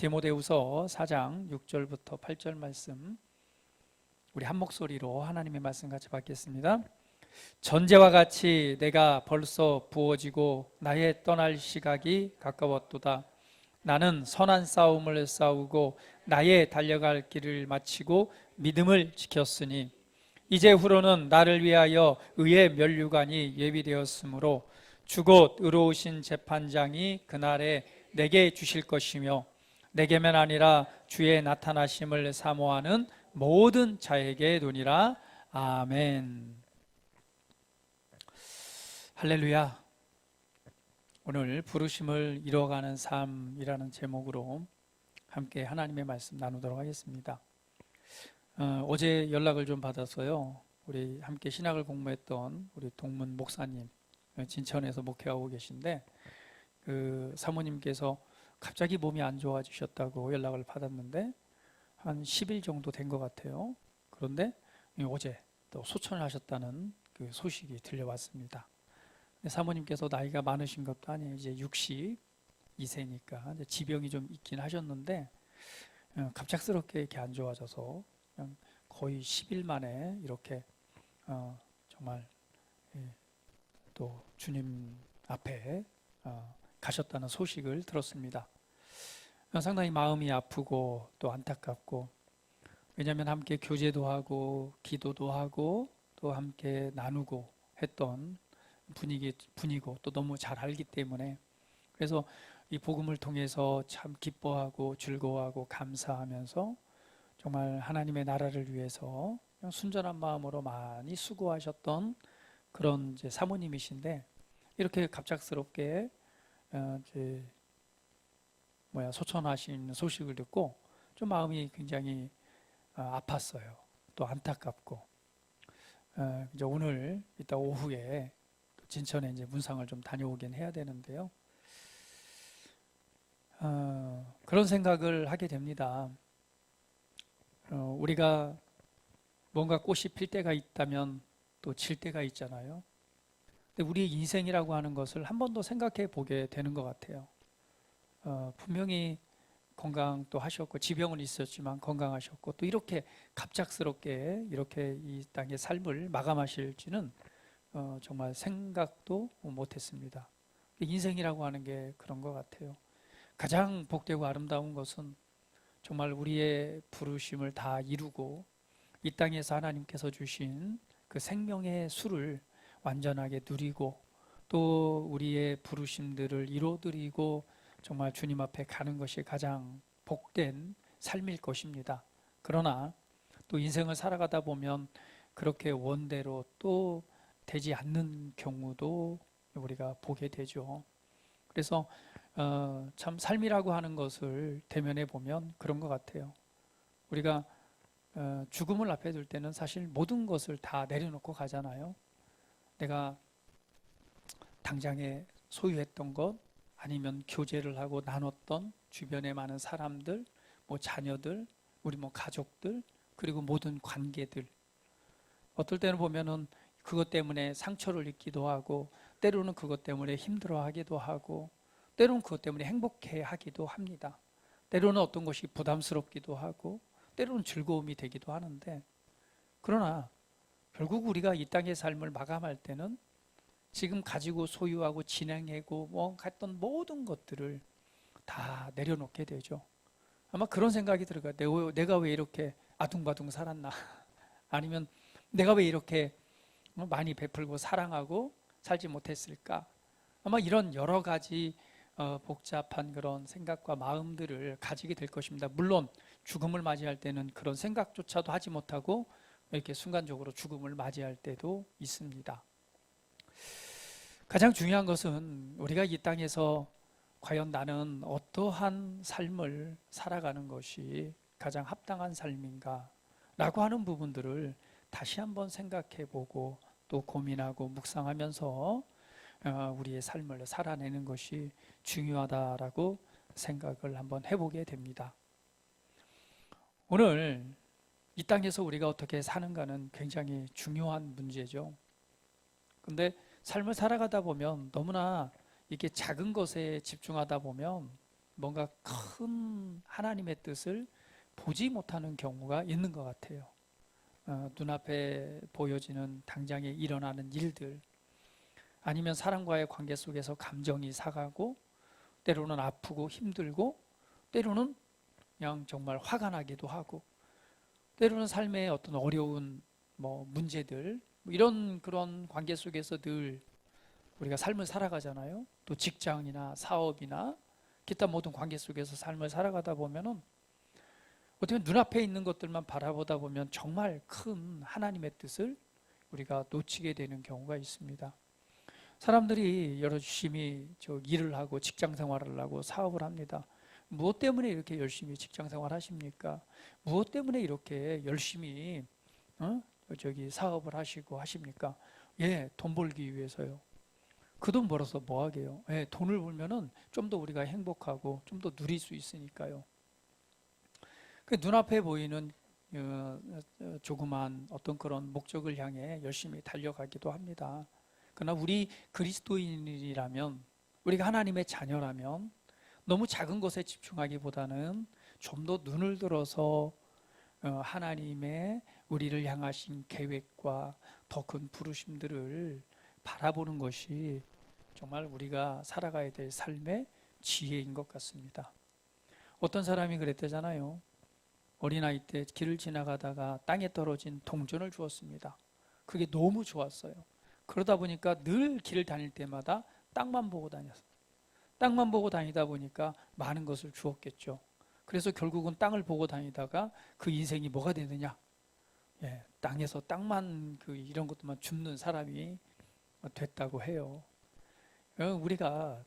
디모데후서 4장 6절부터 8절 말씀, 우리 한 목소리로 하나님의 말씀 같이 받겠습니다. 전제와 같이 내가 벌써 부어지고 나의 떠날 시각이 가까웠도다. 나는 선한 싸움을 싸우고 나의 달려갈 길을 마치고 믿음을 지켰으니 이제 후로는 나를 위하여 의의 면류관이 예비되었으므로 주곧 의로우신 재판장이 그날에 내게 주실 것이며 내게만 아니라 주의 나타나심을 사모하는 모든 자에게 도니라. 아멘. 할렐루야. 오늘 부르심을 이뤄가는 삶이라는 제목으로 함께 하나님의 말씀 나누도록 하겠습니다. 어제 연락을 좀 받았어요. 우리 함께 신학을 공부했던 우리 동문 목사님, 진천에서 목회하고 계신데 그 사모님께서 갑자기 몸이 안 좋아지셨다고 연락을 받았는데 한 10일 정도 된 것 같아요. 그런데 어제 또 소천을 하셨다는 그 소식이 들려왔습니다. 사모님께서 나이가 많으신 것도 아니에요. 이제 62세니까 이제 지병이 좀 있긴 하셨는데 갑작스럽게 이렇게 안 좋아져서 그냥 거의 10일 만에 이렇게 정말 또 주님 앞에 가셨다는 소식을 들었습니다. 상당히 마음이 아프고 또 안타깝고, 왜냐하면 함께 교제도 하고 기도도 하고 또 함께 나누고 했던 분이고 또 너무 잘 알기 때문에, 그래서 이 복음을 통해서 참 기뻐하고 즐거워하고 감사하면서 정말 하나님의 나라를 위해서 순전한 마음으로 많이 수고하셨던 그런 이제 사모님이신데, 이렇게 갑작스럽게 소천하신 소식을 듣고 좀 마음이 굉장히 아팠어요. 또 안타깝고, 이제 오늘 이따 오후에 진천에 이제 문상을 좀 다녀오긴 해야 되는데요. 그런 생각을 하게 됩니다. 우리가 뭔가 꽃이 필 때가 있다면 또 질 때가 있잖아요. 근데 우리 인생이라고 하는 것을 한 번 더 생각해 보게 되는 것 같아요. 분명히 건강도 하셨고 지병은 있었지만 건강하셨고 또 이렇게 갑작스럽게 이렇게 이 땅의 삶을 마감하실지는 정말 생각도 못했습니다. 인생이라고 하는 게 그런 것 같아요. 가장 복되고 아름다운 것은 정말 우리의 부르심을 다 이루고 이 땅에서 하나님께서 주신 그 생명의 수를 완전하게 누리고 또 우리의 부르심들을 이루어드리고 정말 주님 앞에 가는 것이 가장 복된 삶일 것입니다. 그러나 또 인생을 살아가다 보면 그렇게 원대로 또 되지 않는 경우도 우리가 보게 되죠. 그래서 참 삶이라고 하는 것을 대면해 보면 그런 것 같아요. 우리가 죽음을 앞에 둘 때는 사실 모든 것을 다 내려놓고 가잖아요. 내가 당장에 소유했던 것, 아니면 교제를 하고 나눴던 주변의 많은 사람들, 자녀들, 우리 가족들, 그리고 모든 관계들. 어떨 때는 보면은 그것 때문에 상처를 입기도 하고, 때로는 그것 때문에 힘들어하기도 하고, 때로는 그것 때문에 행복해하기도 합니다. 때로는 어떤 것이 부담스럽기도 하고, 때로는 즐거움이 되기도 하는데, 그러나 결국 우리가 이 땅의 삶을 마감할 때는 지금 가지고 소유하고 진행하고 했던 모든 것들을 다 내려놓게 되죠. 아마 그런 생각이 들어요. 내가 왜 이렇게 아둥바둥 살았나? 아니면 내가 왜 이렇게 많이 베풀고 사랑하고 살지 못했을까? 아마 이런 여러 가지 복잡한 그런 생각과 마음들을 가지게 될 것입니다. 물론 죽음을 맞이할 때는 그런 생각조차도 하지 못하고 이렇게 순간적으로 죽음을 맞이할 때도 있습니다. 가장 중요한 것은 우리가 이 땅에서 과연 나는 어떠한 삶을 살아가는 것이 가장 합당한 삶인가 라고 하는 부분들을 다시 한번 생각해 보고 또 고민하고 묵상하면서 우리의 삶을 살아내는 것이 중요하다라고 생각을 한번 해보게 됩니다. 오늘 이 땅에서 우리가 어떻게 사는가는 굉장히 중요한 문제죠. 근데 삶을 살아가다 보면 너무나 이게 작은 것에 집중하다 보면 뭔가 큰 하나님의 뜻을 보지 못하는 경우가 있는 것 같아요. 눈앞에 보여지는 당장에 일어나는 일들, 아니면 사람과의 관계 속에서 감정이 상하고, 때로는 아프고 힘들고, 때로는 그냥 정말 화가 나기도 하고, 때로는 삶의 어떤 어려운 문제들, 이런 그런 관계 속에서 늘 우리가 삶을 살아가잖아요. 또 직장이나 사업이나 기타 모든 관계 속에서 삶을 살아가다 보면은 어떻게 눈앞에 있는 것들만 바라보다 보면 정말 큰 하나님의 뜻을 우리가 놓치게 되는 경우가 있습니다. 사람들이 열심히 일을 하고 직장 생활을 하고 사업을 합니다. 무엇 때문에 이렇게 열심히 직장 생활 하십니까? 무엇 때문에 이렇게 열심히 사업을 하시고 하십니까? 예, 돈 벌기 위해서요. 그 돈 벌어서 뭐 하게요? 예, 돈을 벌면은 좀 더 우리가 행복하고 좀 더 누릴 수 있으니까요. 그 눈앞에 보이는 조그만 어떤 그런 목적을 향해 열심히 달려가기도 합니다. 그러나 우리 그리스도인이라면, 우리가 하나님의 자녀라면 너무 작은 것에 집중하기보다는 좀 더 눈을 들어서 하나님의 우리를 향하신 계획과 더 큰 부르심들을 바라보는 것이 정말 우리가 살아가야 될 삶의 지혜인 것 같습니다. 어떤 사람이 그랬대잖아요. 어린아이 때 길을 지나가다가 땅에 떨어진 동전을 주었습니다. 그게 너무 좋았어요. 그러다 보니까 늘 길을 다닐 때마다 땅만 보고 다녔어요. 땅만 보고 다니다 보니까 많은 것을 주었겠죠. 그래서 결국은 땅을 보고 다니다가 그 인생이 뭐가 되느냐? 예, 땅에서 땅만 이런 것들만 줍는 사람이 됐다고 해요. 우리가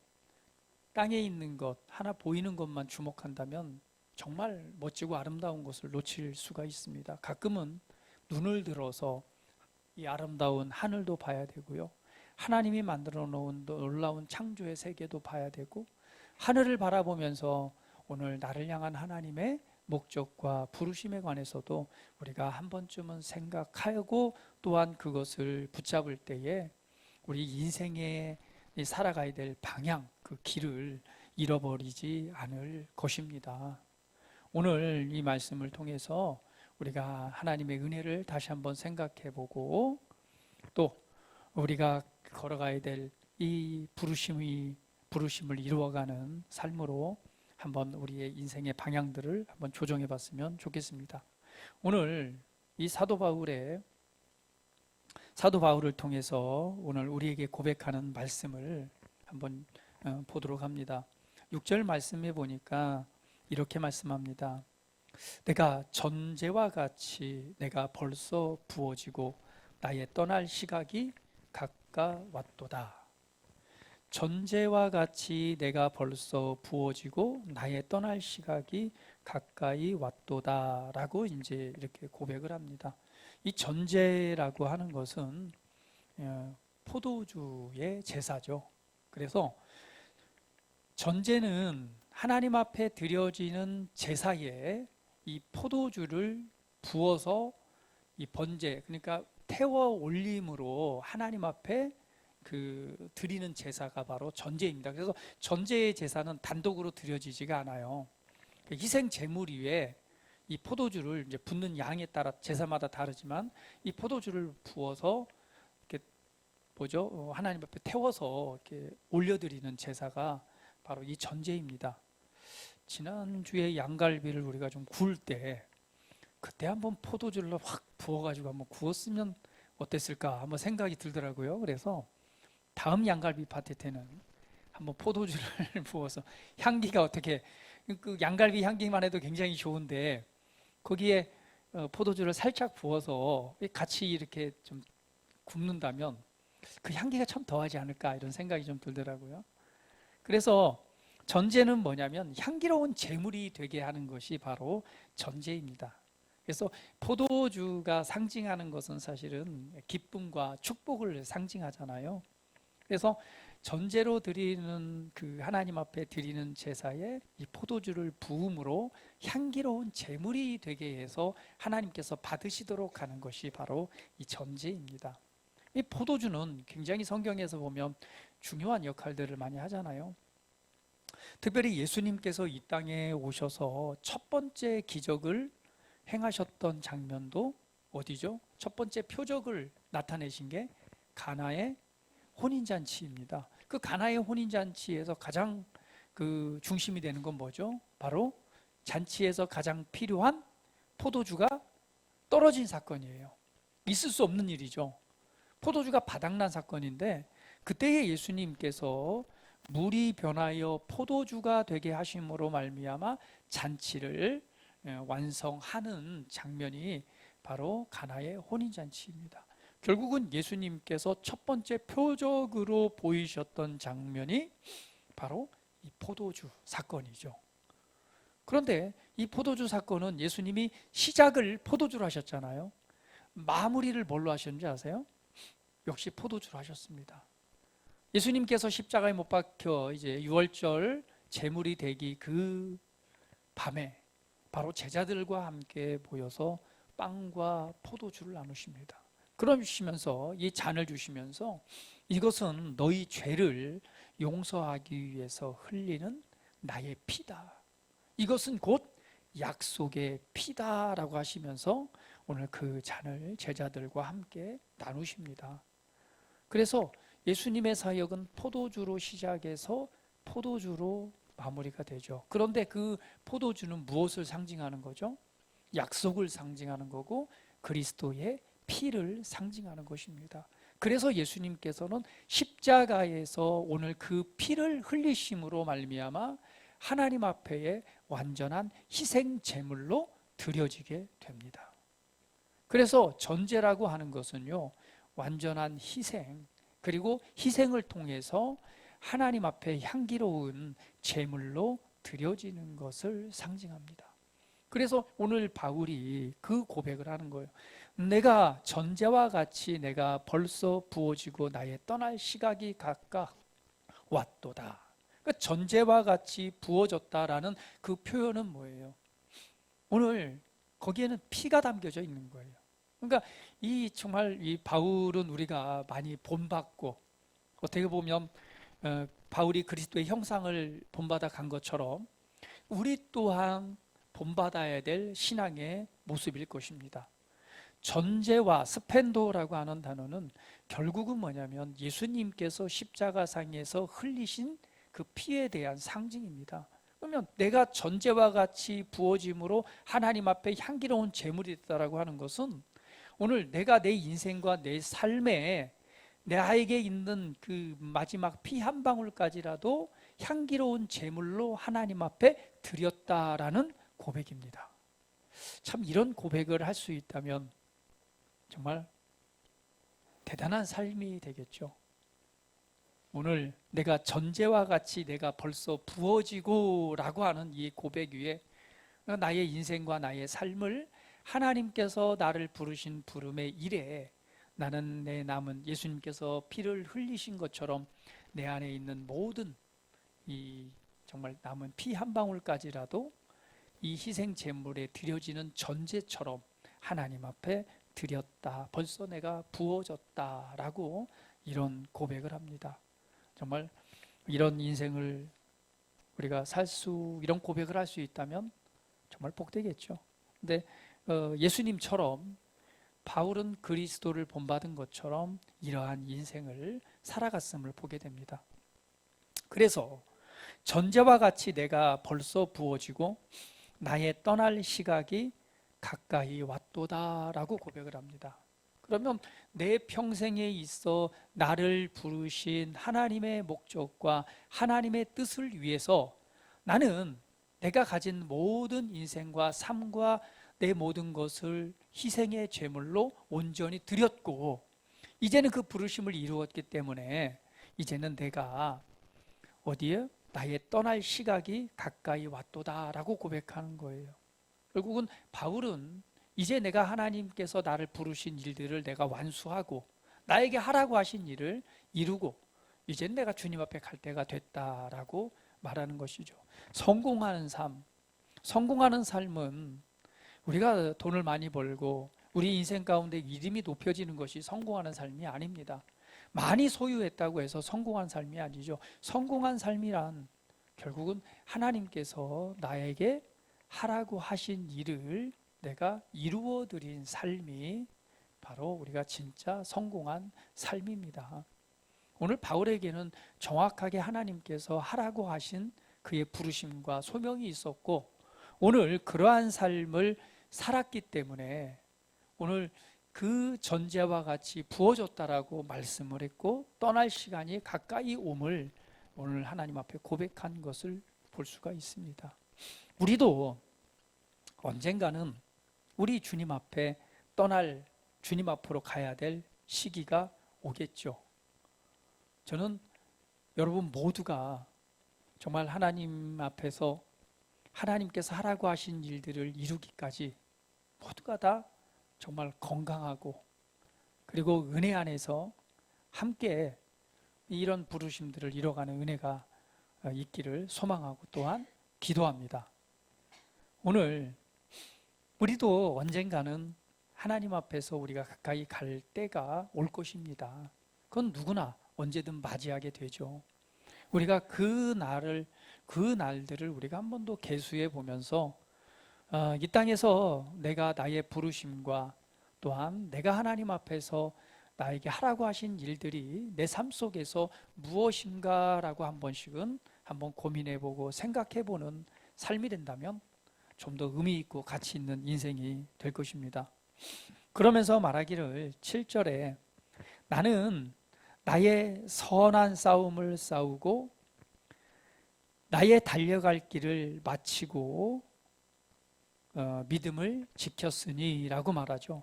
땅에 있는 것, 하나 보이는 것만 주목한다면 정말 멋지고 아름다운 것을 놓칠 수가 있습니다. 가끔은 눈을 들어서 이 아름다운 하늘도 봐야 되고요. 하나님이 만들어 놓은 놀라운 창조의 세계도 봐야 되고, 하늘을 바라보면서 오늘 나를 향한 하나님의 목적과 부르심에 관해서도 우리가 한 번쯤은 생각하고, 또한 그것을 붙잡을 때에 우리 인생에 살아가야 될 방향, 그 길을 잃어버리지 않을 것입니다. 오늘 이 말씀을 통해서 우리가 하나님의 은혜를 다시 한번 생각해 보고, 또 우리가 걸어가야 될 이 부르심을 이루어가는 삶으로 한번 우리의 인생의 방향들을 한번 조정해 봤으면 좋겠습니다. 오늘 이 사도 바울을 통해서 오늘 우리에게 고백하는 말씀을 한번 보도록 합니다. 6절 말씀해 보니까 이렇게 말씀합니다. 내가 전제와 같이 내가 벌써 부어지고 나의 떠날 시각이 가까웠도다. 전제와 같이 내가 벌써 부어지고 나의 떠날 시각이 가까이 왔도다 라고 이제 이렇게 고백을 합니다. 이 전제라고 하는 것은 포도주의 제사죠. 그래서 전제는 하나님 앞에 드려지는 제사에 이 포도주를 부어서 이 번제, 그러니까 태워 올림으로 하나님 앞에 드리는 제사가 바로 전제입니다. 그래서 전제의 제사는 단독으로 드려지지가 않아요. 희생 제물 위에 이 포도주를 이제 붓는 양에 따라 제사마다 다르지만 이 포도주를 부어서 이렇게 하나님 앞에 태워서 이렇게 올려드리는 제사가 바로 이 전제입니다. 지난주에 양갈비를 우리가 좀 구울 때 그때 한번 포도주를 확 부어가지고 한번 구웠으면 어땠을까 한번 생각이 들더라고요. 그래서 다음 양갈비 파티 때는 한번 포도주를 부어서 향기가 어떻게, 그 양갈비 향기만 해도 굉장히 좋은데 거기에 포도주를 살짝 부어서 같이 이렇게 좀 굽는다면 그 향기가 참 더하지 않을까 이런 생각이 좀 들더라고요. 그래서 전제는 뭐냐면 향기로운 제물이 되게 하는 것이 바로 전제입니다. 그래서 포도주가 상징하는 것은 사실은 기쁨과 축복을 상징하잖아요. 그래서 전제로 드리는 하나님 앞에 드리는 제사에 이 포도주를 부음으로 향기로운 제물이 되게 해서 하나님께서 받으시도록 하는 것이 바로 이 전제입니다. 이 포도주는 굉장히 성경에서 보면 중요한 역할들을 많이 하잖아요. 특별히 예수님께서 이 땅에 오셔서 첫 번째 기적을 행하셨던 장면도 어디죠? 첫 번째 표적을 나타내신 게 가나의 혼인잔치입니다. 그 가나의 혼인잔치에서 가장 그 중심이 되는 건 뭐죠? 바로 잔치에서 가장 필요한 포도주가 떨어진 사건이에요. 있을 수 없는 일이죠. 포도주가 바닥난 사건인데 그때에 예수님께서 물이 변하여 포도주가 되게 하심으로 말미암아 잔치를 완성하는 장면이 바로 가나의 혼인잔치입니다. 결국은 예수님께서 첫 번째 표적으로 보이셨던 장면이 바로 이 포도주 사건이죠. 그런데 이 포도주 사건은 예수님이 시작을 포도주로 하셨잖아요. 마무리를 뭘로 하셨는지 아세요? 역시 포도주로 하셨습니다. 예수님께서 십자가에 못 박혀 이제 유월절 제물이 되기 그 밤에 바로 제자들과 함께 모여서 빵과 포도주를 나누십니다. 그러시면서 이 잔을 주시면서 이것은 너희 죄를 용서하기 위해서 흘리는 나의 피다. 이것은 곧 약속의 피다라고 하시면서 오늘 그 잔을 제자들과 함께 나누십니다. 그래서 예수님의 사역은 포도주로 시작해서 포도주로 마무리가 되죠. 그런데 그 포도주는 무엇을 상징하는 거죠? 약속을 상징하는 거고 그리스도의 피를 상징하는 것입니다. 그래서 예수님께서는 십자가에서 오늘 그 피를 흘리심으로 말미암아 하나님 앞에 완전한 희생 제물로 드려지게 됩니다. 그래서 전제라고 하는 것은요, 완전한 희생, 그리고 희생을 통해서 하나님 앞에 향기로운 제물로 드려지는 것을 상징합니다. 그래서 오늘 바울이 그 고백을 하는 거예요. 내가 전제와 같이 내가 벌써 부어지고 나의 떠날 시각이 가까웠도다. 그러니까 전제와 같이 부어졌다라는 그 표현은 뭐예요? 오늘 거기에는 피가 담겨져 있는 거예요. 그러니까 이 정말 이 바울은 우리가 많이 본받고 어떻게 보면 바울이 그리스도의 형상을 본받아 간 것처럼 우리 또한 본받아야 될 신앙의 모습일 것입니다. 전제와 스펜도라고 하는 단어는 결국은 뭐냐면 예수님께서 십자가상에서 흘리신 그 피에 대한 상징입니다. 그러면 내가 전제와 같이 부어짐으로 하나님 앞에 향기로운 제물이 됐다라고 하는 것은 오늘 내가 내 인생과 내 삶에 나에게 있는 그 마지막 피 한 방울까지라도 향기로운 제물로 하나님 앞에 드렸다라는 고백입니다. 참 이런 고백을 할 수 있다면 정말 대단한 삶이 되겠죠. 오늘 내가 전제와 같이 내가 벌써 부어지고 라고 하는 이 고백 위에 나의 인생과 나의 삶을 하나님께서 나를 부르신 부름의 일에 나는 내 남은 예수님께서 피를 흘리신 것처럼 내 안에 있는 모든 이 정말 남은 피 한 방울까지라도 이 희생 제물에 드려지는 전제처럼 하나님 앞에 드렸다. 벌써 내가 부어졌다라고 이런 고백을 합니다. 정말 이런 인생을 우리가 이런 고백을 할 수 있다면 정말 복되겠죠. 근데 예수님처럼 바울은 그리스도를 본받은 것처럼 이러한 인생을 살아갔음을 보게 됩니다. 그래서 전제와 같이 내가 벌써 부어지고 나의 떠날 시각이 가까이 왔도다라고 고백을 합니다. 그러면 내 평생에 있어 나를 부르신 하나님의 목적과 하나님의 뜻을 위해서 나는 내가 가진 모든 인생과 삶과 내 모든 것을 희생의 제물로 온전히 드렸고 이제는 그 부르심을 이루었기 때문에 이제는 내가 어디에? 나의 떠날 시각이 가까이 왔도다라고 고백하는 거예요. 결국은 바울은 이제 내가 하나님께서 나를 부르신 일들을 내가 완수하고 나에게 하라고 하신 일을 이루고 이젠 내가 주님 앞에 갈 때가 됐다라고 말하는 것이죠. 성공하는 삶은 우리가 돈을 많이 벌고 우리 인생 가운데 이름이 높여지는 것이 성공하는 삶이 아닙니다. 많이 소유했다고 해서 성공한 삶이 아니죠. 성공한 삶이란 결국은 하나님께서 나에게 하라고 하신 일을 내가 이루어 드린 삶이 바로 우리가 진짜 성공한 삶입니다. 오늘 바울에게는 정확하게 하나님께서 하라고 하신 그의 부르심과 소명이 있었고, 오늘 그러한 삶을 살았기 때문에 오늘 그 전제와 같이 부어졌다라고 말씀을 했고, 떠날 시간이 가까이 옴을 오늘 하나님 앞에 고백한 것을 볼 수가 있습니다. 우리도 언젠가는 우리 주님 앞에 떠날, 주님 앞으로 가야 될 시기가 오겠죠. 저는 여러분 모두가 정말 하나님 앞에서 하나님께서 하라고 하신 일들을 이루기까지 모두가 다 정말 건강하고, 그리고 은혜 안에서 함께 이런 부르심들을 이뤄가는 은혜가 있기를 소망하고 또한 기도합니다. 오늘 우리도 언젠가는 하나님 앞에서 우리가 가까이 갈 때가 올 것입니다. 그건 누구나 언제든 맞이하게 되죠. 우리가 그 날들을 우리가 한 번 더 계수해 보면서 이 땅에서 내가 나의 부르심과 또한 내가 하나님 앞에서 나에게 하라고 하신 일들이 내 삶 속에서 무엇인가라고 한 번씩은 한번 고민해 보고 생각해 보는 삶이 된다면 좀 더 의미 있고 가치 있는 인생이 될 것입니다. 그러면서 말하기를 7절에 나는 나의 선한 싸움을 싸우고 나의 달려갈 길을 마치고 믿음을 지켰으니 라고 말하죠.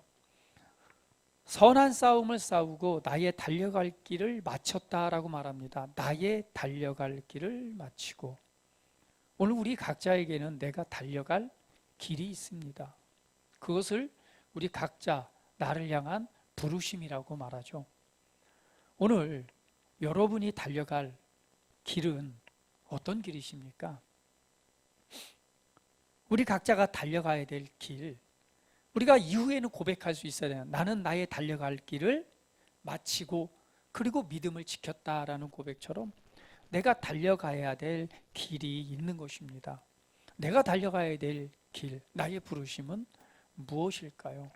선한 싸움을 싸우고 나의 달려갈 길을 마쳤다라고 말합니다. 나의 달려갈 길을 마치고, 오늘 우리 각자에게는 내가 달려갈 길이 있습니다. 그것을 우리 각자 나를 향한 부르심이라고 말하죠. 오늘 여러분이 달려갈 길은 어떤 길이십니까? 우리 각자가 달려가야 될 길, 우리가 이후에는 고백할 수 있어야 돼요. 나는 나의 달려갈 길을 마치고 그리고 믿음을 지켰다라는 고백처럼 내가 달려가야 될 길이 있는 것입니다. 내가 달려가야 될 길, 나의 부르심은 무엇일까요?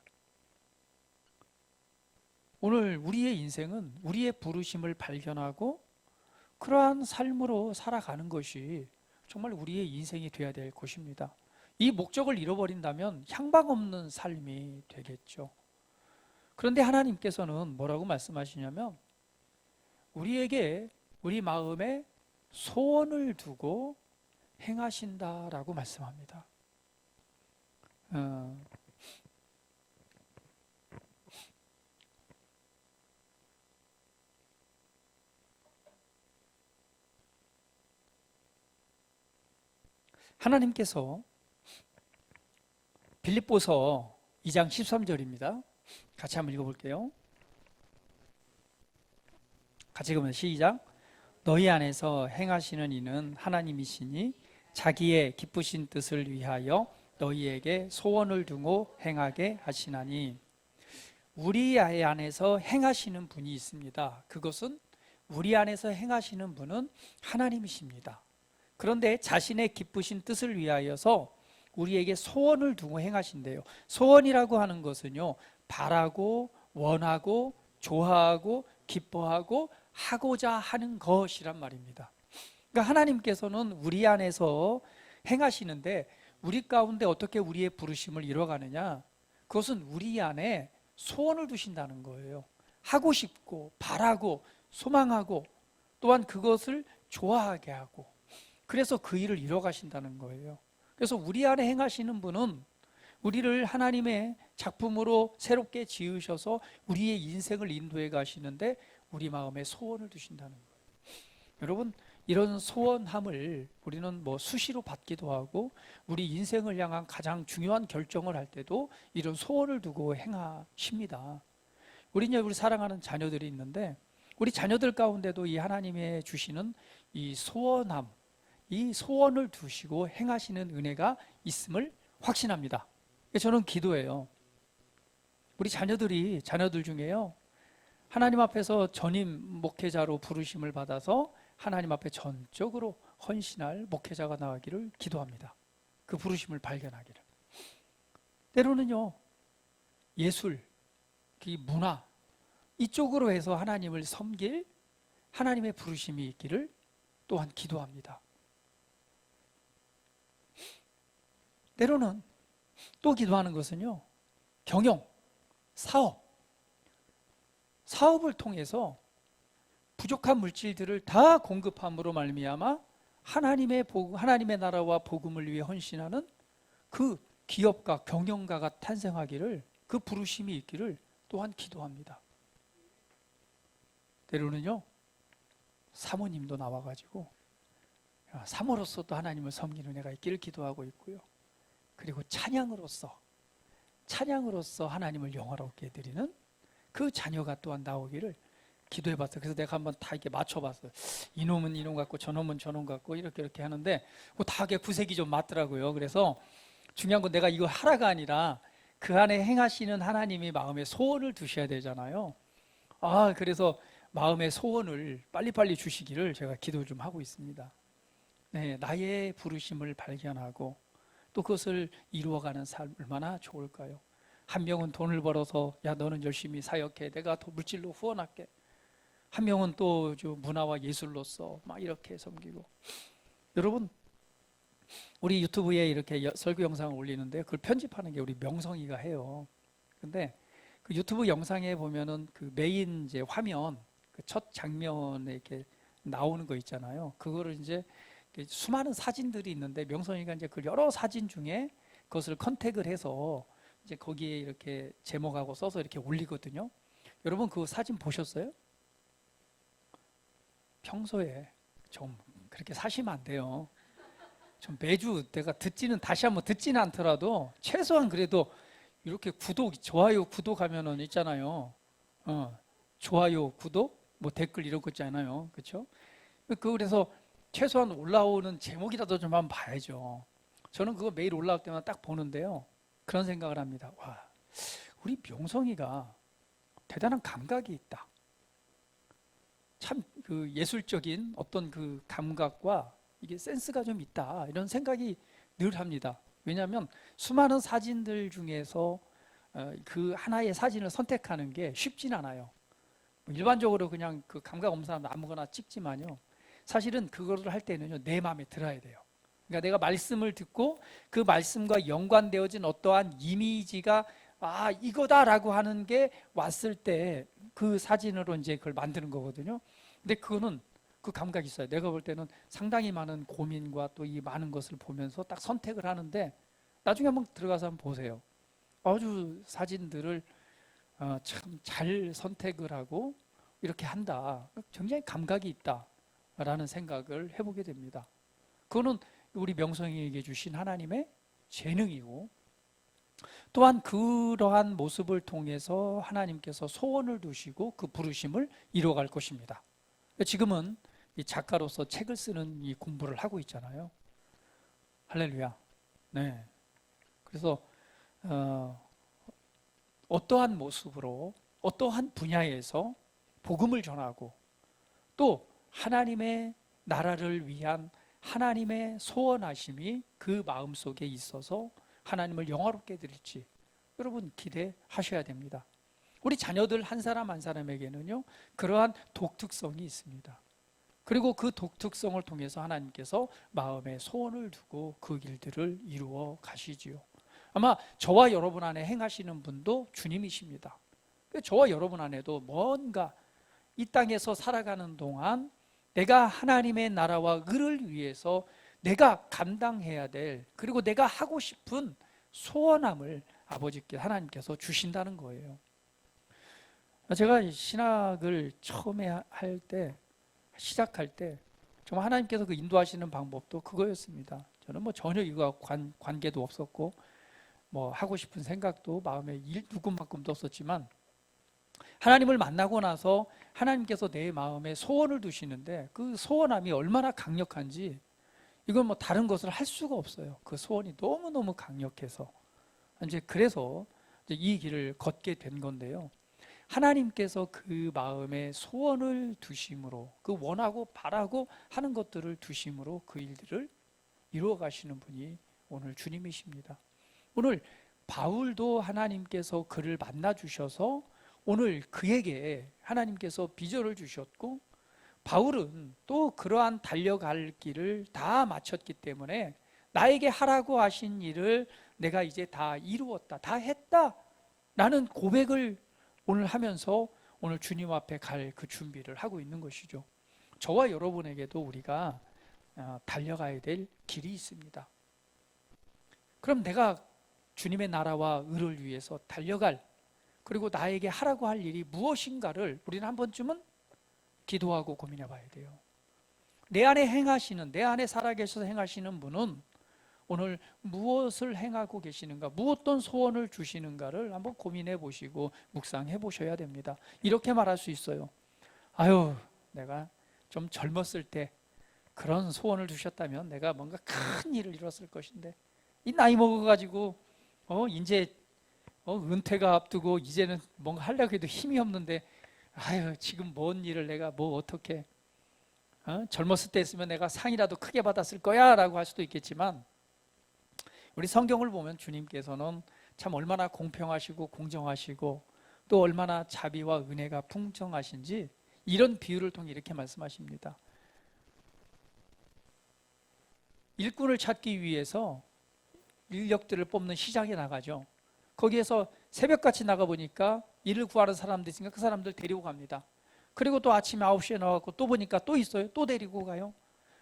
오늘 우리의 인생은 우리의 부르심을 발견하고 그러한 삶으로 살아가는 것이 정말 우리의 인생이 되어야 될 것입니다. 이 목적을 잃어버린다면 향방 없는 삶이 되겠죠. 그런데 하나님께서는 뭐라고 말씀하시냐면 우리에게 우리 마음에 소원을 두고 행하신다라고 말씀합니다. 하나님께서 빌립보서 2장 13절입니다. 같이 한번 읽어볼게요. 같이 읽으면 시작. 너희 안에서 행하시는 이는 하나님이시니 자기의 기쁘신 뜻을 위하여 너희에게 소원을 두고 행하게 하시나니. 우리 안에서 행하시는 분이 있습니다. 그것은 우리 안에서 행하시는 분은 하나님이십니다. 그런데 자신의 기쁘신 뜻을 위하여서 우리에게 소원을 두고 행하신대요. 소원이라고 하는 것은요, 바라고 원하고 좋아하고 기뻐하고 하고자 하는 것이란 말입니다. 그러니까 하나님께서는 우리 안에서 행하시는데 우리 가운데 어떻게 우리의 부르심을 이뤄가느냐? 그것은 우리 안에 소원을 두신다는 거예요. 하고 싶고 바라고 소망하고 또한 그것을 좋아하게 하고, 그래서 그 일을 이뤄가신다는 거예요. 그래서 우리 안에 행하시는 분은 우리를 하나님의 작품으로 새롭게 지으셔서 우리의 인생을 인도해 가시는데 우리 마음에 소원을 두신다는 거예요. 여러분, 이런 소원함을 우리는 수시로 받기도 하고 우리 인생을 향한 가장 중요한 결정을 할 때도 이런 소원을 두고 행하십니다. 우리 사랑하는 자녀들이 있는데 우리 자녀들 가운데도 이 하나님의 주시는 이 소원함, 이 소원을 두시고 행하시는 은혜가 있음을 확신합니다. 저는 기도해요. 우리 자녀들 중에요, 하나님 앞에서 전임 목회자로 부르심을 받아서 하나님 앞에 전적으로 헌신할 목회자가 나가기를 기도합니다. 그 부르심을 발견하기를. 때로는요, 예술, 그 문화 이쪽으로 해서 하나님을 섬길 하나님의 부르심이 있기를 또한 기도합니다. 때로는 또 기도하는 것은요, 경영, 사업을 통해서 부족한 물질들을 다 공급함으로 말미암아 하나님의 나라와 복음을 위해 헌신하는 그 기업가, 경영가가 탄생하기를, 그 부르심이 있기를 또한 기도합니다. 때로는요, 사모님도 나와가지고 사모로서도 하나님을 섬기는 은혜가 있기를 기도하고 있고요. 그리고 찬양으로서 하나님을 영화롭게 해드리는 그 자녀가 또한 나오기를 기도해봤어요. 그래서 내가 한번 다 이렇게 맞춰봤어요. 이놈은 이놈 같고 저놈은 저놈 같고 이렇게 하는데 다 이게 구색이 좀 맞더라고요. 그래서 중요한 건 내가 이거 하라가 아니라 그 안에 행하시는 하나님이 마음에 소원을 두셔야 되잖아요. 그래서 마음의 소원을 빨리빨리 주시기를 제가 기도 좀 하고 있습니다. 네, 나의 부르심을 발견하고 또 그것을 이루어가는 삶 얼마나 좋을까요? 한 명은 돈을 벌어서 야 너는 열심히 사역해, 내가 더 물질로 후원할게. 한 명은 또 문화와 예술로서 막 이렇게 섬기고. 여러분, 우리 유튜브에 이렇게 설교 영상을 올리는데 그걸 편집하는 게 우리 명성이가 해요. 근데 그 유튜브 영상에 보면은 그 메인 이제 화면, 그 첫 장면에 이렇게 나오는 거 있잖아요. 그거를 이제 수많은 사진들이 있는데 명성이가 이제 그 여러 사진 중에 그것을 컨택을 해서 이제 거기에 이렇게 제목하고 써서 이렇게 올리거든요. 여러분 그 사진 보셨어요? 평소에 좀 그렇게 사시면 안 돼요. 좀 매주 내가 다시 한번 듣지는 않더라도 최소한 그래도 이렇게 좋아요, 구독하면은 있잖아요. 좋아요, 구독, 뭐 댓글 이런 거 있잖아요. 그렇죠? 그래서 최소한 올라오는 제목이라도 좀 한번 봐야죠. 저는 그거 매일 올라올 때마다 딱 보는데요. 그런 생각을 합니다. 와, 우리 명성이가 대단한 감각이 있다. 참 그 예술적인 어떤 그 감각과 이게 센스가 좀 있다. 이런 생각이 늘 합니다. 왜냐하면 수많은 사진들 중에서 그 하나의 사진을 선택하는 게 쉽진 않아요. 일반적으로 그냥 그 감각 없는 사람은 아무거나 찍지만요. 사실은 그거를 할 때는요, 내 마음에 들어야 돼요. 그러니까 내가 말씀을 듣고 그 말씀과 연관되어진 어떠한 이미지가 이거다라고 하는 게 왔을 때 그 사진으로 이제 그걸 만드는 거거든요. 근데 그거는 그 감각이 있어요. 내가 볼 때는 상당히 많은 고민과 또 이 많은 것을 보면서 딱 선택을 하는데 나중에 한번 들어가서 한번 보세요. 아주 사진들을 참 잘 선택을 하고 이렇게 한다. 굉장히 감각이 있다라는 생각을 해보게 됩니다. 그거는 우리 명성이에게 주신 하나님의 재능이고 또한 그러한 모습을 통해서 하나님께서 소원을 두시고 그 부르심을 이루어갈 것입니다. 지금은 이 작가로서 책을 쓰는 이 공부를 하고 있잖아요. 할렐루야. 네. 그래서 어떠한 모습으로 어떠한 분야에서 복음을 전하고 또 하나님의 나라를 위한 하나님의 소원하심이 그 마음속에 있어서 하나님을 영화롭게 해드릴지 여러분 기대하셔야 됩니다. 우리 자녀들 한 사람 한 사람에게는요 그러한 독특성이 있습니다. 그리고 그 독특성을 통해서 하나님께서 마음에 소원을 두고 그 길들을 이루어 가시지요. 아마 저와 여러분 안에 행하시는 분도 주님이십니다. 저와 여러분 안에도 뭔가 이 땅에서 살아가는 동안 내가 하나님의 나라와 의를 위해서 내가 감당해야 될 그리고 내가 하고 싶은 소원함을 아버지께 하나님께서 주신다는 거예요. 제가 신학을 처음에 시작할 때 정말 하나님께서 그 인도하시는 방법도 그거였습니다. 저는 뭐 전혀 이거와 관계도 없었고 뭐 하고 싶은 생각도 마음에 누구만큼도 없었지만 하나님을 만나고 나서 하나님께서 내 마음에 소원을 두시는데 그 소원함이 얼마나 강력한지 이건 뭐 다른 것을 할 수가 없어요. 그 소원이 너무너무 강력해서 그래서 이 길을 걷게 된 건데요. 하나님께서 그 마음에 소원을 두심으로, 그 원하고 바라고 하는 것들을 두심으로 그 일들을 이루어 가시는 분이 오늘 주님이십니다. 오늘 바울도 하나님께서 그를 만나 주셔서 오늘 그에게 하나님께서 비전을 주셨고, 바울은 또 그러한 달려갈 길을 다 마쳤기 때문에 나에게 하라고 하신 일을 내가 이제 다 이루었다, 다 했다 라는 고백을 오늘 하면서 오늘 주님 앞에 갈 그 준비를 하고 있는 것이죠. 저와 여러분에게도 우리가 달려가야 될 길이 있습니다. 그럼 내가 주님의 나라와 의를 위해서 달려갈, 그리고 나에게 하라고 할 일이 무엇인가를 우리는 한 번쯤은 기도하고 고민해 봐야 돼요. 내 안에 행하시는, 내 안에 살아계셔서 행하시는 분은 오늘 무엇을 행하고 계시는가, 무엇떤 소원을 주시는가를 한번 고민해 보시고 묵상해 보셔야 됩니다. 이렇게 말할 수 있어요. 아유, 내가 좀 젊었을 때 그런 소원을 주셨다면 내가 뭔가 큰 일을 이뤘을 것인데, 이 나이 먹어가지고 이제 은퇴가 앞두고 이제는 뭔가 하려고 해도 힘이 없는데, 아유, 지금 뭔 일을 내가 뭐 어떻게 젊었을 때 했으면 내가 상이라도 크게 받았을 거야 라고 할 수도 있겠지만, 우리 성경을 보면 주님께서는 참 얼마나 공평하시고 공정하시고 또 얼마나 자비와 은혜가 풍성하신지 이런 비유를 통해 이렇게 말씀하십니다. 일꾼을 찾기 위해서 인력들을 뽑는 시장에 나가죠. 거기에서 새벽같이 나가보니까 일을 구하는 사람들 있으니까 그 사람들 데리고 갑니다. 그리고 또 아침에 9시에 나와서 또 보니까 또 있어요. 또 데리고 가요.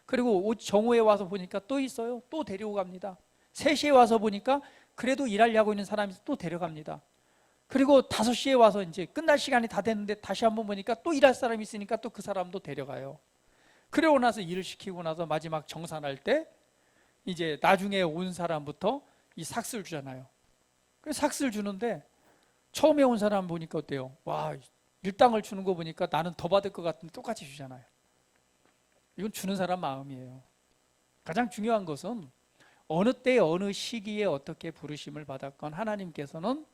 그리고 정오에 와서 보니까 또 있어요. 또 데리고 갑니다. 3시에 와서 보니까 그래도 일하려고 있는 사람이 또 데려갑니다. 그리고 5시에 와서 이제 끝날 시간이 다 됐는데 다시 한번 보니까 또 일할 사람이 있으니까 또 그 사람도 데려가요. 그러고 나서 일을 시키고 나서 마지막 정산할 때 이제 나중에 온 사람부터 이 삭스를 주잖아요. 그래서 삭스를 주는데 처음에 온 사람 보니까 어때요? 와, 일당을 주는 거 보니까 나는 더 받을 것 같은데 똑같이 주잖아요. 이건 주는 사람 마음이에요. 가장 중요한 것은 어느 때 어느 시기에 어떻게 부르심을 받았건 하나님께서는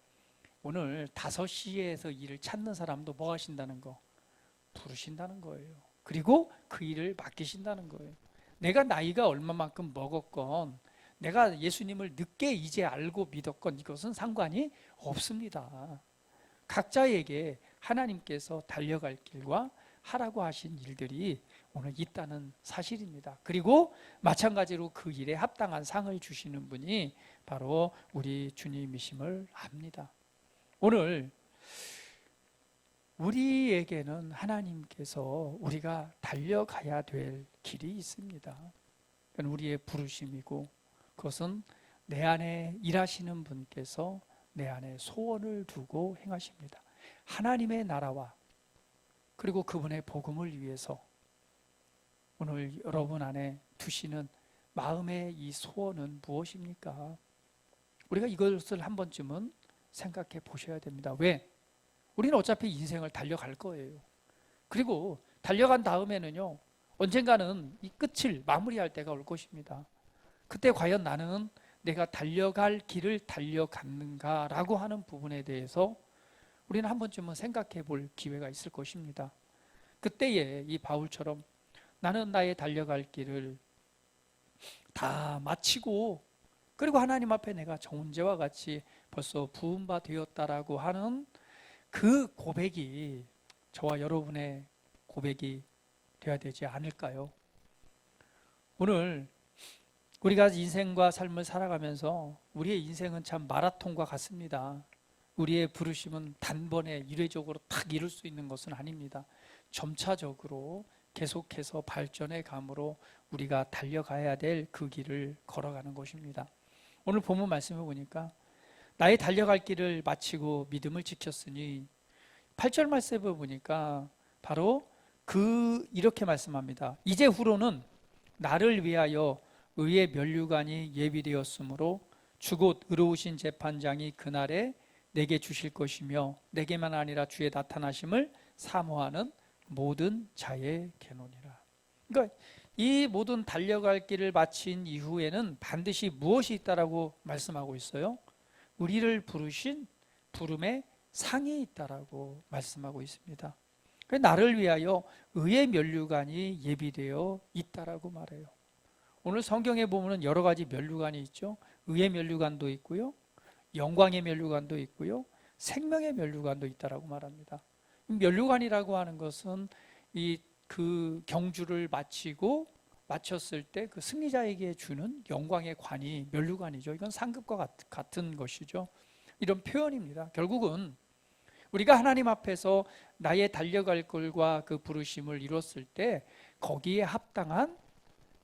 오늘 5시에서 일을 찾는 사람도 뭐 하신다는 거? 부르신다는 거예요. 그리고 그 일을 맡기신다는 거예요. 내가 나이가 얼마만큼 먹었건, 내가 예수님을 늦게 이제 알고 믿었건 이것은 상관이 없습니다. 각자에게 하나님께서 달려갈 길과 하라고 하신 일들이 오늘 있다는 사실입니다. 그리고 마찬가지로 그 일에 합당한 상을 주시는 분이 바로 우리 주님이심을 압니다. 오늘 우리에게는 하나님께서 우리가 달려가야 될 길이 있습니다. 그건 우리의 부르심이고, 그것은 내 안에 일하시는 분께서 내 안에 소원을 두고 행하십니다. 하나님의 나라와 그리고 그분의 복음을 위해서 오늘 여러분 안에 두시는 마음의 이 소원은 무엇입니까? 우리가 이것을 한 번쯤은 생각해 보셔야 됩니다. 왜? 우리는 어차피 인생을 달려갈 거예요. 그리고 달려간 다음에는요, 언젠가는 이 끝을 마무리할 때가 올 것입니다. 그때 과연 나는 내가 달려갈 길을 달려갔는가라고 하는 부분에 대해서 우리는 한 번쯤은 생각해 볼 기회가 있을 것입니다. 그때에 이 바울처럼 나는 나의 달려갈 길을 다 마치고, 그리고 하나님 앞에 내가 정죄와 같이 벌써 부은 바 되었다라고 하는 그 고백이 저와 여러분의 고백이 되어야 되지 않을까요? 오늘 우리가 인생과 삶을 살아가면서 우리의 인생은 참 마라톤과 같습니다. 우리의 부르심은 단번에 이례적으로 탁 이룰 수 있는 것은 아닙니다. 점차적으로 계속해서 발전해 감으로 우리가 달려가야 될 그 길을 걸어가는 것입니다. 오늘 본문 말씀을 보니까 나의 달려갈 길을 마치고 믿음을 지켰으니, 8절 말씀을 보니까 바로 이렇게 말씀합니다. 이제 후로는 나를 위하여 의의 면류관이 예비되었으므로 주곧 의로우신 재판장이 그날에 내게 주실 것이며 내게만 아니라 주의 나타나심을 사모하는 모든 자의 계노니라. 그러니까 이 모든 달려갈 길을 마친 이후에는 반드시 무엇이 있다라고 말씀하고 있어요? 우리를 부르신 부름의 상이 있다라고 말씀하고 있습니다. 나를 위하여 의의 면류관이 예비되어 있다라고 말해요. 오늘 성경에 보면 여러 가지 면류관이 있죠. 의의 면류관도 있고요, 영광의 면류관도 있고요, 생명의 면류관도 있다라고 말합니다. 면류관이라고 하는 것은 그 경주를 마쳤을 때 그 승리자에게 주는 영광의 관이 면류관이죠. 이건 상급과 같은 것이죠. 이런 표현입니다. 결국은 우리가 하나님 앞에서 나의 달려갈 길과 그 부르심을 이뤘을 때 거기에 합당한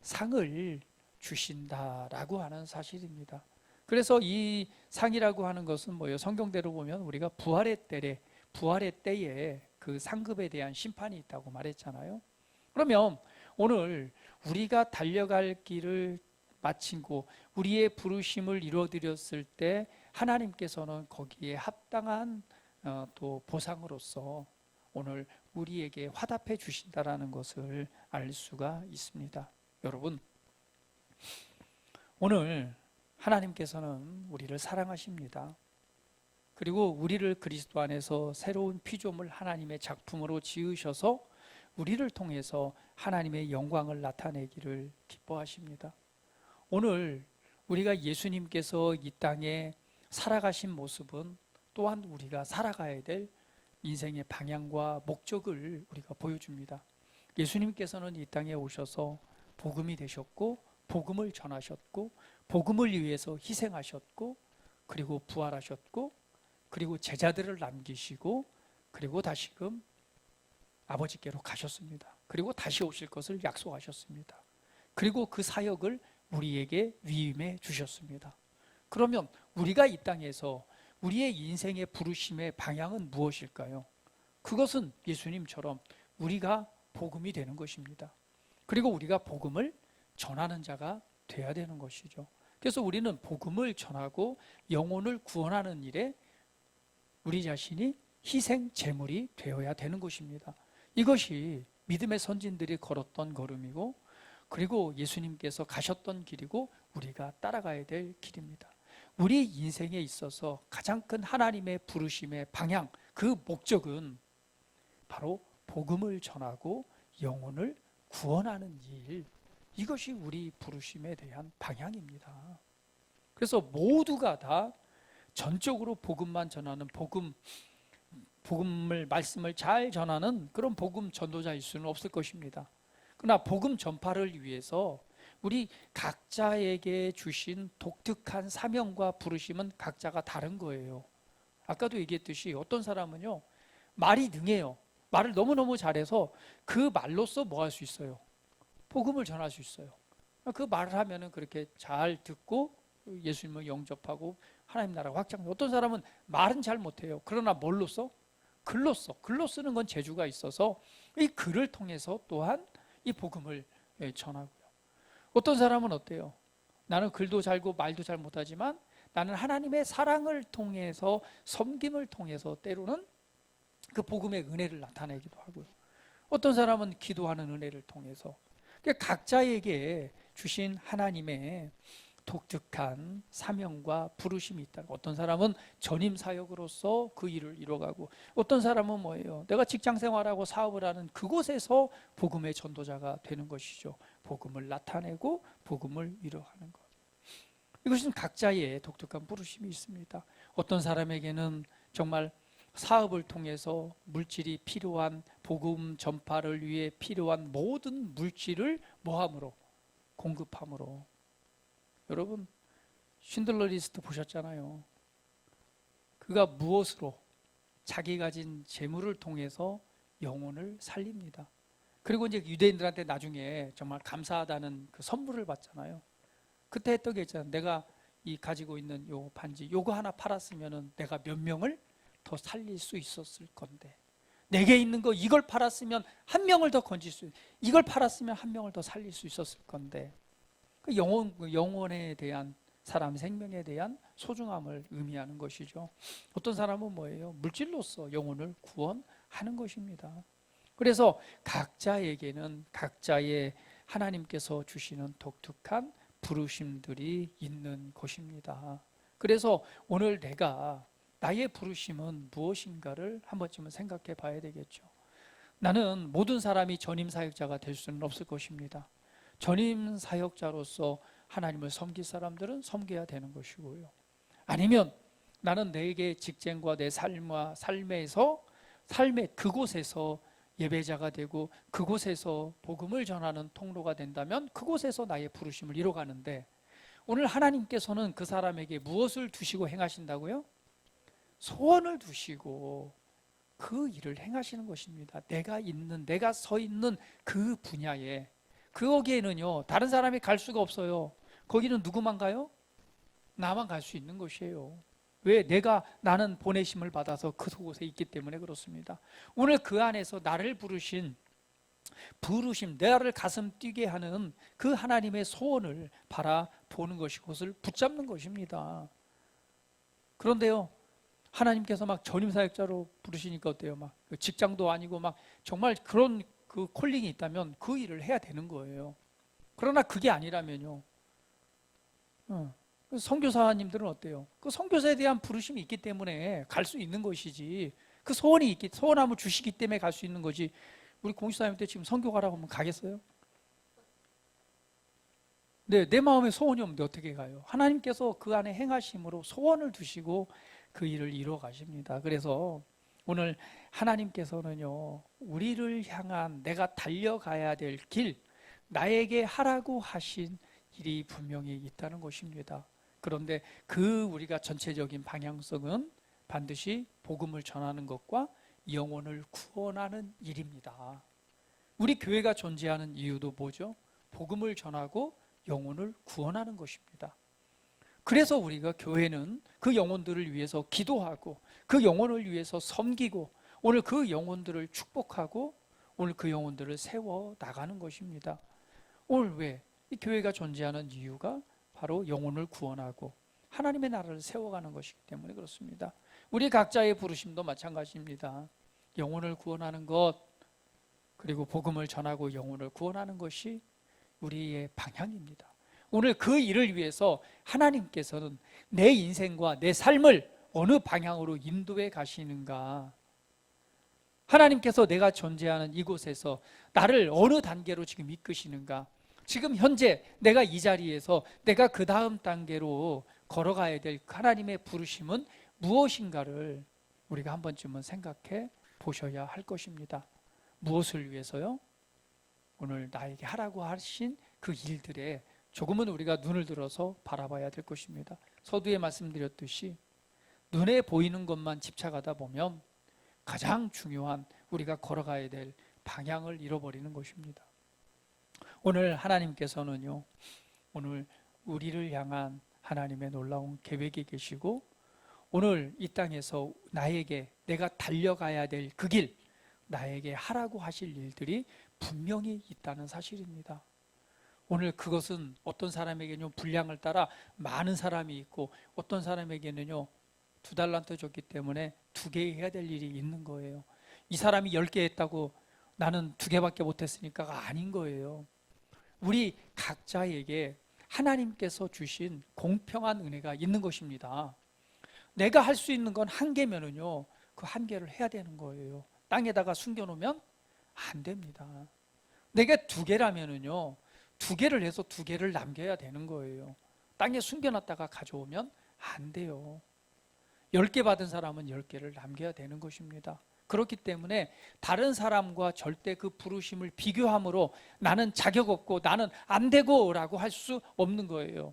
상을 주신다라고 하는 사실입니다. 그래서 이 상이라고 하는 것은 뭐예요? 성경대로 보면 우리가 부활의 때에 그 상급에 대한 심판이 있다고 말했잖아요. 그러면 오늘 우리가 달려갈 길을 마치고 우리의 부르심을 이루어드렸을 때 하나님께서는 거기에 합당한 또 보상으로서 오늘 우리에게 화답해 주신다라는 것을 알 수가 있습니다. 여러분, 오늘 하나님께서는 우리를 사랑하십니다. 그리고 우리를 그리스도 안에서 새로운 피조물 하나님의 작품으로 지으셔서 우리를 통해서 하나님의 영광을 나타내기를 기뻐하십니다. 오늘 우리가 예수님께서 이 땅에 살아가신 모습은 또한 우리가 살아가야 될 인생의 방향과 목적을 우리가 보여줍니다. 예수님께서는 이 땅에 오셔서 복음이 되셨고, 복음을 전하셨고, 복음을 위해서 희생하셨고, 그리고 부활하셨고, 그리고 제자들을 남기시고, 그리고 다시금 아버지께로 가셨습니다. 그리고 다시 오실 것을 약속하셨습니다. 그리고 그 사역을 우리에게 위임해 주셨습니다. 그러면 우리가 이 땅에서 우리의 인생의 부르심의 방향은 무엇일까요? 그것은 예수님처럼 우리가 복음이 되는 것입니다. 그리고 우리가 복음을 전하는 자가 돼야 되는 것이죠. 그래서 우리는 복음을 전하고 영혼을 구원하는 일에 우리 자신이 희생 제물이 되어야 되는 것입니다. 이것이 믿음의 선진들이 걸었던 걸음이고, 그리고 예수님께서 가셨던 길이고, 우리가 따라가야 될 길입니다. 우리 인생에 있어서 가장 큰 하나님의 부르심의 방향, 그 목적은 바로 복음을 전하고 영혼을 구원하는 일, 이것이 우리 부르심에 대한 방향입니다. 그래서 모두가 다 전적으로 복음만 전하는 말씀을 잘 전하는 그런 복음 전도자일 수는 없을 것입니다. 그러나 복음 전파를 위해서 우리 각자에게 주신 독특한 사명과 부르심은 각자가 다른 거예요. 아까도 얘기했듯이 어떤 사람은요, 말이 능해요. 말을 너무너무 잘해서 그 말로써 뭐 할 수 있어요? 복음을 전할 수 있어요. 그 말을 하면은 그렇게 잘 듣고 예수님을 영접하고 하나님 나라가 확장돼요. 어떤 사람은 말은 잘 못해요. 그러나 뭘로써? 글로 쓰는 건 재주가 있어서 이 글을 통해서 또한 이 복음을 전하고요. 어떤 사람은 어때요? 나는 글도 잘고 말도 잘 못하지만 나는 하나님의 사랑을 통해서, 섬김을 통해서 때로는 그 복음의 은혜를 나타내기도 하고요. 어떤 사람은 기도하는 은혜를 통해서. 각자에게 주신 하나님의 독특한 사명과 부르심이 있다. 어떤 사람은 전임 사역으로서 그 일을 이뤄가고, 어떤 사람은 뭐예요? 내가 직장 생활하고 사업을 하는 그곳에서 복음의 전도자가 되는 것이죠. 복음을 나타내고 복음을 이뤄가는 것. 이것은 각자의 독특한 부르심이 있습니다. 어떤 사람에게는 정말 사업을 통해서 물질이 필요한 복음 전파를 위해 필요한 모든 물질을 뭐함으로? 공급함으로. 여러분, 쉰들러 리스트 보셨잖아요. 그가 무엇으로? 자기 가진 재물을 통해서 영혼을 살립니다. 그리고 이제 유대인들한테 나중에 정말 감사하다는 그 선물을 받잖아요. 그때 했던 게 있잖아요. 내가 이 가지고 있는 요 반지, 요거 하나 팔았으면은 내가 몇 명을 더 살릴 수 있었을 건데, 내게 있는 거 이걸 팔았으면 한 명을 더 건질 수, 이걸 팔았으면 한 명을 더 살릴 수 있었을 건데, 그 영혼에 대한, 사람 생명에 대한 소중함을 의미하는 것이죠. 어떤 사람은 뭐예요? 물질로서 영혼을 구원하는 것입니다. 그래서 각자에게는 각자의 하나님께서 주시는 독특한 부르심들이 있는 것입니다. 그래서 오늘 내가 나의 부르심은 무엇인가를 한 번쯤은 생각해 봐야 되겠죠. 나는 모든 사람이 전임 사역자가 될 수는 없을 것입니다. 전임 사역자로서 하나님을 섬길 사람들은 섬겨야 되는 것이고요. 아니면 나는 내게 직장과 내 삶의 그곳에서 예배자가 되고 그곳에서 복음을 전하는 통로가 된다면 그곳에서 나의 부르심을 이뤄가는데, 오늘 하나님께서는 그 사람에게 무엇을 두시고 행하신다고요? 소원을 두시고 그 일을 행하시는 것입니다. 내가 서 있는 그 분야에, 거기에는요 다른 사람이 갈 수가 없어요. 거기는 누구만 가요? 나만 갈 수 있는 것이에요. 왜? 나는 보내심을 받아서 그곳에 있기 때문에 그렇습니다. 오늘 그 안에서 나를 부르심, 나를 가슴 뛰게 하는 그 하나님의 소원을 바라보는 것이, 그것을 붙잡는 것입니다. 그런데요, 하나님께서 막 전임 사역자로 부르시니까 어때요? 막 직장도 아니고 막 정말 그런 그 콜링이 있다면 그 일을 해야 되는 거예요. 그러나 그게 아니라면요, 선교사님들은 어때요? 그 선교사에 대한 부르심이 있기 때문에 갈 수 있는 것이지, 그 소원함을 주시기 때문에 갈 수 있는 거지. 우리 공식사님 때 지금 선교 가라고 하면 가겠어요? 네, 내 마음에 소원이 없는데 어떻게 가요? 하나님께서 그 안에 행하심으로 소원을 두시고 그 일을 이루어 가십니다. 그래서 오늘 하나님께서는요, 우리를 향한 내가 달려가야 될 길, 나에게 하라고 하신 일이 분명히 있다는 것입니다. 그런데 우리가 전체적인 방향성은 반드시 복음을 전하는 것과 영혼을 구원하는 일입니다. 우리 교회가 존재하는 이유도 뭐죠? 복음을 전하고 영혼을 구원하는 것입니다. 그래서 우리가 교회는 그 영혼들을 위해서 기도하고 그 영혼을 위해서 섬기고 오늘 그 영혼들을 축복하고 오늘 그 영혼들을 세워 나가는 것입니다. 오늘 왜? 이 교회가 존재하는 이유가 바로 영혼을 구원하고 하나님의 나라를 세워가는 것이기 때문에 그렇습니다. 우리 각자의 부르심도 마찬가지입니다. 영혼을 구원하는 것, 그리고 복음을 전하고 영혼을 구원하는 것이 우리의 방향입니다. 오늘 그 일을 위해서 하나님께서는 내 인생과 내 삶을 어느 방향으로 인도해 가시는가, 하나님께서 내가 존재하는 이곳에서 나를 어느 단계로 지금 이끄시는가, 지금 현재 내가 이 자리에서 내가 그 다음 단계로 걸어가야 될 하나님의 부르심은 무엇인가를 우리가 한 번쯤은 생각해 보셔야 할 것입니다. 무엇을 위해서요? 오늘 나에게 하라고 하신 그 일들에 조금은 우리가 눈을 들어서 바라봐야 될 것입니다. 서두에 말씀드렸듯이 눈에 보이는 것만 집착하다 보면 가장 중요한 우리가 걸어가야 될 방향을 잃어버리는 것입니다. 오늘 하나님께서는요, 오늘 우리를 향한 하나님의 놀라운 계획이 계시고 오늘 이 땅에서 내가 달려가야 될 그 길, 나에게 하라고 하실 일들이 분명히 있다는 사실입니다. 오늘 그것은 어떤 사람에게는 분량을 따라 많은 사람이 있고 어떤 사람에게는요 2달란트 줬기 때문에 2개 해야 될 일이 있는 거예요. 이 사람이 10개 했다고 나는 2개밖에 못했으니까가 아닌 거예요. 우리 각자에게 하나님께서 주신 공평한 은혜가 있는 것입니다. 내가 할 수 있는 건 1개면은요 그 1개를 해야 되는 거예요. 땅에다가 숨겨놓으면 안 됩니다. 내가 2개라면은요 2개를 해서 2개를 남겨야 되는 거예요. 땅에 숨겨놨다가 가져오면 안 돼요. 10개 받은 사람은 10개를 남겨야 되는 것입니다. 그렇기 때문에 다른 사람과 절대 그 부르심을 비교함으로 나는 자격 없고 나는 안 되고 라고 할 수 없는 거예요.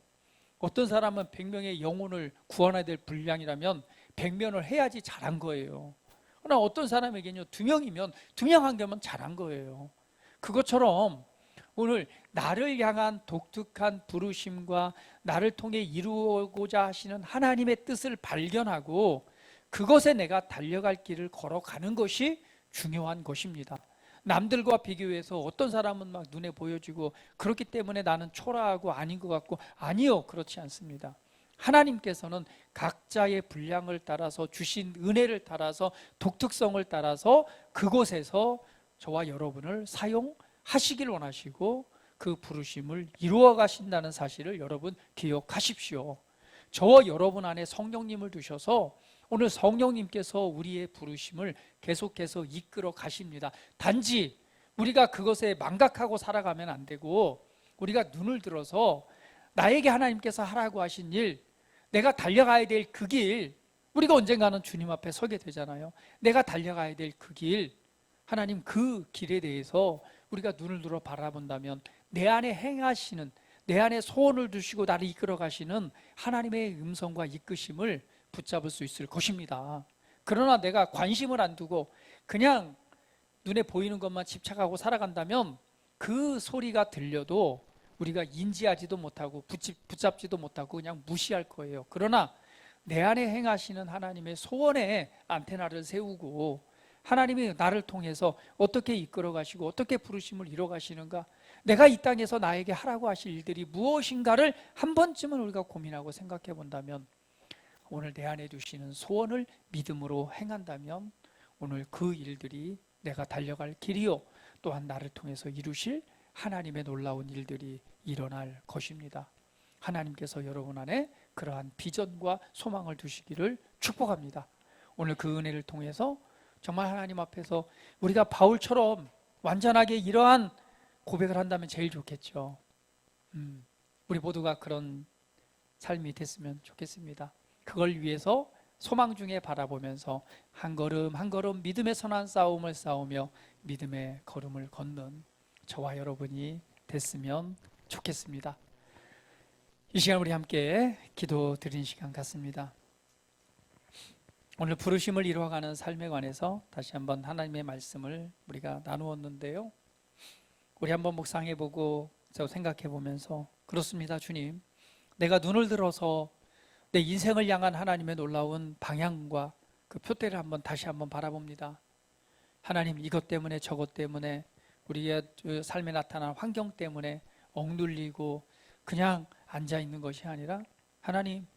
어떤 사람은 100명의 영혼을 구원해야 될 분량이라면 100명을 해야지 잘한 거예요. 그러나 어떤 사람에게는요 2명이면 2명 한 개면 잘한 거예요. 그것처럼 오늘 나를 향한 독특한 부르심과 나를 통해 이루고자 하시는 하나님의 뜻을 발견하고 그것에 내가 달려갈 길을 걸어가는 것이 중요한 것입니다. 남들과 비교해서 어떤 사람은 막 눈에 보여지고 그렇기 때문에 나는 초라하고 아닌 것 같고, 아니요, 그렇지 않습니다. 하나님께서는 각자의 분량을 따라서 주신 은혜를 따라서 독특성을 따라서 그곳에서 저와 여러분을 사용하시길 원하시고 그 부르심을 이루어 가신다는 사실을 여러분 기억하십시오. 저와 여러분 안에 성령님을 두셔서 오늘 성령님께서 우리의 부르심을 계속해서 이끌어 가십니다. 단지 우리가 그것에 망각하고 살아가면 안 되고, 우리가 눈을 들어서 나에게 하나님께서 하라고 하신 일, 내가 달려가야 될 그 길, 우리가 언젠가는 주님 앞에 서게 되잖아요. 내가 달려가야 될 그 길, 하나님 그 길에 대해서 우리가 눈을 들어 바라본다면 내 안에 행하시는, 내 안에 소원을 두시고 나를 이끌어 가시는 하나님의 음성과 이끄심을 붙잡을 수 있을 것입니다. 그러나 내가 관심을 안 두고 그냥 눈에 보이는 것만 집착하고 살아간다면 그 소리가 들려도 우리가 인지하지도 못하고 붙잡지도 못하고 그냥 무시할 거예요. 그러나 내 안에 행하시는 하나님의 소원에 안테나를 세우고 하나님이 나를 통해서 어떻게 이끌어 가시고 어떻게 부르심을 이뤄 가시는가, 내가 이 땅에서 나에게 하라고 하실 일들이 무엇인가를 한 번쯤은 우리가 고민하고 생각해 본다면, 오늘 내 안에 두시는 소원을 믿음으로 행한다면 오늘 그 일들이 내가 달려갈 길이요, 또한 나를 통해서 이루실 하나님의 놀라운 일들이 일어날 것입니다. 하나님께서 여러분 안에 그러한 비전과 소망을 두시기를 축복합니다. 오늘 그 은혜를 통해서 정말 하나님 앞에서 우리가 바울처럼 완전하게 이러한 고백을 한다면 제일 좋겠죠. 우리 모두가 그런 삶이 됐으면 좋겠습니다. 그걸 위해서 소망 중에 바라보면서 한 걸음 한 걸음 믿음의 선한 싸움을 싸우며 믿음의 걸음을 걷는 저와 여러분이 됐으면 좋겠습니다. 이 시간 우리 함께 기도 드리는 시간 같습니다. 오늘 부르심을 이루어가는 삶에 관해서 다시 한번 하나님의 말씀을 우리가 나누었는데요, 우리 한번 묵상해보고 생각해보면서, 그렇습니다. 주님, 내가 눈을 들어서 내 인생을 향한 하나님의 놀라운 방향과 그 표대를 다시 한번 바라봅니다. 하나님, 이것 때문에 저것 때문에 우리의 삶에 나타난 환경 때문에 억눌리고 그냥 앉아있는 것이 아니라, 하나님,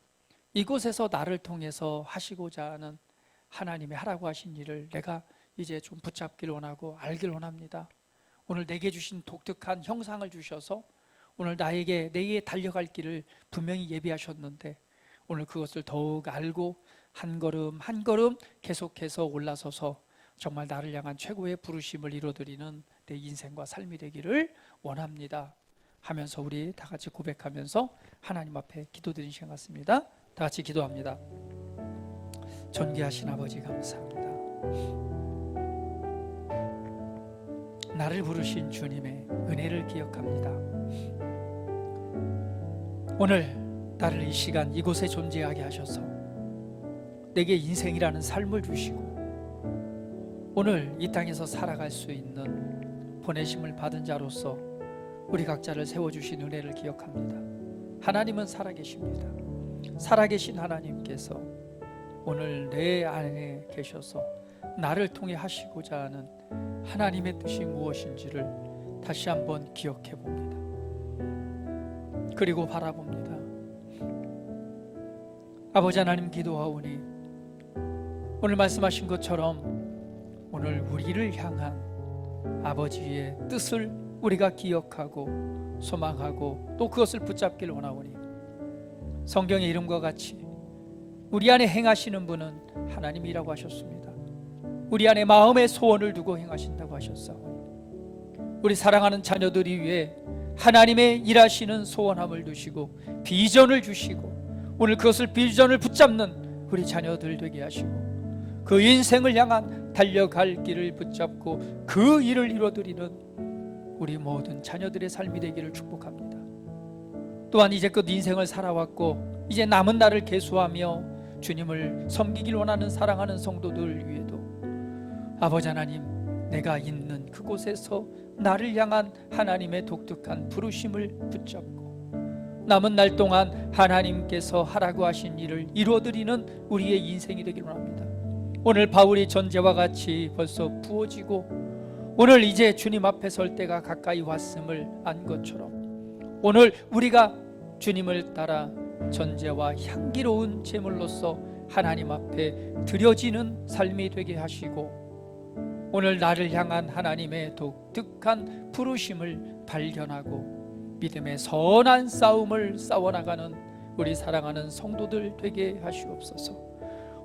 이곳에서 나를 통해서 하시고자 하는 하나님의 하라고 하신 일을 내가 이제 좀 붙잡길 원하고 알길 원합니다. 오늘 내게 주신 독특한 형상을 주셔서 오늘 내게 달려갈 길을 분명히 예비하셨는데, 오늘 그것을 더욱 알고 한 걸음 한 걸음 계속해서 올라서서 정말 나를 향한 최고의 부르심을 이뤄드리는 내 인생과 삶이 되기를 원합니다 하면서 우리 다 같이 고백하면서 하나님 앞에 기도드리는 시간 같습니다. 다 같이 기도합니다. 존귀하신 아버지, 감사합니다. 나를 부르신 주님의 은혜를 기억합니다. 오늘 나를 이 시간 이곳에 존재하게 하셔서 내게 인생이라는 삶을 주시고 오늘 이 땅에서 살아갈 수 있는 보내심을 받은 자로서 우리 각자를 세워주신 은혜를 기억합니다. 하나님은 살아계십니다. 살아계신 하나님께서 오늘 내 안에 계셔서 나를 통해 하시고자 하는 하나님의 뜻이 무엇인지를 다시 한번 기억해 봅니다. 그리고 바라봅니다. 아버지 하나님, 기도하오니 오늘 말씀하신 것처럼 오늘 우리를 향한 아버지의 뜻을 우리가 기억하고 소망하고 또 그것을 붙잡길 원하오니, 성경의 이름과 같이 우리 안에 행하시는 분은 하나님이라고 하셨습니다. 우리 안에 마음의 소원을 두고 행하신다고 하셨사오니, 우리 사랑하는 자녀들이 위해 하나님의 일하시는 소원함을 두시고 비전을 주시고 오늘 그것을 비전을 붙잡는 우리 자녀들 되게 하시고 그 인생을 향한 달려갈 길을 붙잡고 그 일을 이뤄드리는 우리 모든 자녀들의 삶이 되기를 축복합니다. 또한 이제껏 인생을 살아왔고 이제 남은 날을 계수하며 주님을 섬기길 원하는 사랑하는 성도들 위에도 아버지 하나님, 내가 있는 그곳에서 나를 향한 하나님의 독특한 부르심을 붙잡고 남은 날 동안 하나님께서 하라고 하신 일을 이루어드리는 우리의 인생이 되기를 원합니다. 오늘 바울이 전제와 같이 벌써 부어지고 오늘 이제 주님 앞에 설 때가 가까이 왔음을 안 것처럼 오늘 우리가 주님을 따라 전제와 향기로운 제물로서 하나님 앞에 드려지는 삶이 되게 하시고 오늘 나를 향한 하나님의 독특한 부르심을 발견하고 믿음의 선한 싸움을 싸워나가는 우리 사랑하는 성도들 되게 하시옵소서.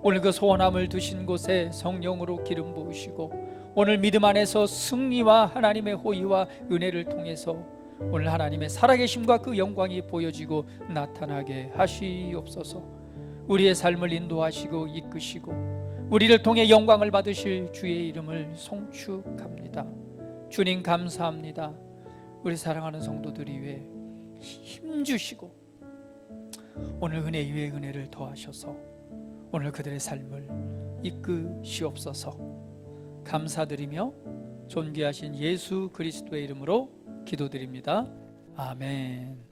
오늘 그 소원함을 두신 곳에 성령으로 기름 부으시고 오늘 믿음 안에서 승리와 하나님의 호의와 은혜를 통해서 오늘 하나님의 살아계심과 그 영광이 보여지고 나타나게 하시옵소서. 우리의 삶을 인도하시고 이끄시고 우리를 통해 영광을 받으실 주의 이름을 송축합니다. 주님 감사합니다. 우리 사랑하는 성도들이 위해 힘주시고 오늘 은혜 위에 은혜를 더하셔서 오늘 그들의 삶을 이끄시옵소서. 감사드리며 존귀하신 예수 그리스도의 이름으로 기도드립니다. 아멘.